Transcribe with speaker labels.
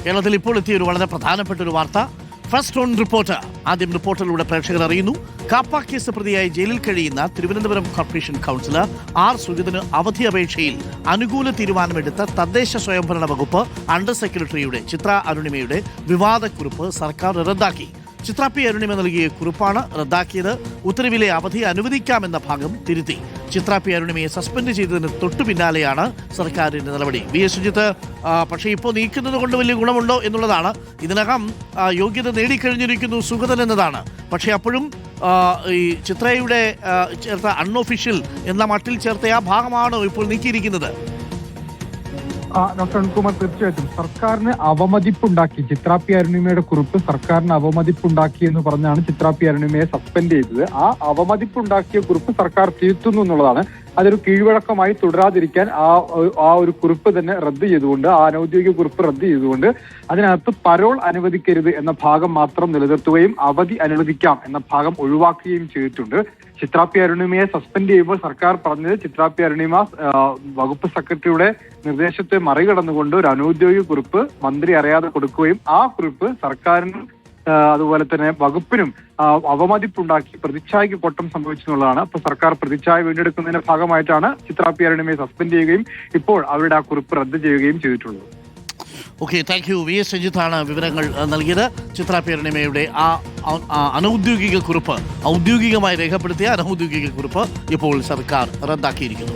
Speaker 1: കേരളത്തിൽ ഇപ്പോൾ എത്തിയ ഒരു വളരെ പ്രധാനപ്പെട്ട ഒരു വാർത്ത. First on reporter. ആദ്യം റിപ്പോർട്ടറിലൂടെ പ്രേക്ഷകർ അറിയുന്നു. കാപ്പ കേസ് പ്രതിയായി ജയിലിൽ കഴിയുന്ന തിരുവനന്തപുരം കോർപ്പറേഷൻ കൗൺസിലർ ആർ സുജിതിന് അവധി അപേക്ഷയിൽ അനുകൂല തീരുമാനമെടുത്ത തദ്ദേശ സ്വയംഭരണ വകുപ്പ് അണ്ടർ സെക്രട്ടറിയുടെ ചിത്ര അരുണിമയുടെ വിവാദക്കുറിപ്പ് സർക്കാർ റദ്ദാക്കി. ചിത്ര പി അരുണിമ നൽകിയ കുറിപ്പാണ് റദ്ദാക്കിയത്. ഉത്തരവിലെ അവധി അനുവദിക്കാമെന്ന ഭാഗം തിരുത്തി. ചിത്ര പി അരുണിമയെ സസ്പെൻഡ് ചെയ്തതിന് തൊട്ടു പിന്നാലെയാണ് സർക്കാരിന്റെ നടപടി. വി എസ് സുജിത്ത് പക്ഷേ ഇപ്പോൾ നീക്കുന്നത് കൊണ്ട് വലിയ ഗുണമുണ്ടോ എന്നുള്ളതാണ്. ഇതിനകം യോഗ്യത നേടിക്കഴിഞ്ഞിരിക്കുന്നു സുഗതൻ എന്നതാണ്. പക്ഷേ അപ്പോഴും ഈ ചിത്രയുടെ ചേർത്ത അൺഒഫീഷ്യൽ എന്ന മട്ടിൽ ചേർത്ത ആ ഭാഗമാണോ ഇപ്പോൾ നീക്കിയിരിക്കുന്നത്?
Speaker 2: ഡോക്ടർ അനിൽകുമാർ, തീർച്ചയായിട്ടും സർക്കാരിന് അവമതിപ്പുണ്ടാക്കി ചിത്ര പി അരുണിമയുടെ കുറിപ്പ് സർക്കാരിന് അവമതിപ്പുണ്ടാക്കി എന്ന് പറഞ്ഞാണ് ചിത്ര പി അരുണിമയെ സസ്പെൻഡ് ചെയ്തത്. ആ അവമതിപ്പുണ്ടാക്കിയ കുറിപ്പ് സർക്കാർ തിരുത്തുന്നു എന്നുള്ളതാണ്. അതൊരു കീഴ്വഴക്കമായി തുടരാതിരിക്കാൻ ആ ഒരു കുറിപ്പ് തന്നെ റദ്ദ് ചെയ്തുകൊണ്ട്, ആ അനൌദ്യോഗിക കുറിപ്പ് റദ്ദ് ചെയ്തുകൊണ്ട് അതിനകത്ത് പരോൾ അനുവദിക്കരുത് എന്ന ഭാഗം മാത്രം നിലനിർത്തുകയും അവധി അനുവദിക്കാം എന്ന ഭാഗം ഒഴിവാക്കുകയും ചെയ്തിട്ടുണ്ട്. ചിത്ര പി അരുണിമയെ സസ്പെൻഡ് ചെയ്യുമ്പോൾ സർക്കാർ പറഞ്ഞത് ചിത്ര പി അരുണിമ വകുപ്പ് സെക്രട്ടറിയുടെ നിർദ്ദേശത്തെ മറികടന്നുകൊണ്ട് ഒരു അനൌദ്യോഗിക കുറിപ്പ് മന്ത്രി അറിയാതെ കൊടുക്കുകയും ആ കുറിപ്പ് സർക്കാരിനും അതുപോലെ തന്നെ വകുപ്പിനും അവമതിപ്പുണ്ടാക്കി പ്രതിച്ഛായക്ക് കോട്ടം സംഭവിച്ചു എന്നുള്ളതാണ്. അപ്പൊ സർക്കാർ പ്രതിച്ഛായ വീണ്ടെടുക്കുന്നതിന്റെ ഭാഗമായിട്ടാണ് ചിത്ര പി അരുണിമയെ സസ്പെൻഡ് ചെയ്യുകയും ഇപ്പോൾ അവരുടെ ആ കുറിപ്പ് റദ്ദ് ചെയ്യുകയും ചെയ്തിട്ടുള്ളത്.
Speaker 1: Okay, thank you. V S രഞ്ജിത്താണ് വിവരങ്ങൾ നൽകിയത്. ചിത്ര പി അരുണിമയുടെ ആ അനൌദ്യോഗിക കുറിപ്പ്, ഔദ്യോഗികമായി രേഖപ്പെടുത്തിയ അനൌദ്യോഗിക കുറിപ്പ് ഇപ്പോൾ സർക്കാർ റദ്ദാക്കിയിരിക്കുന്നു.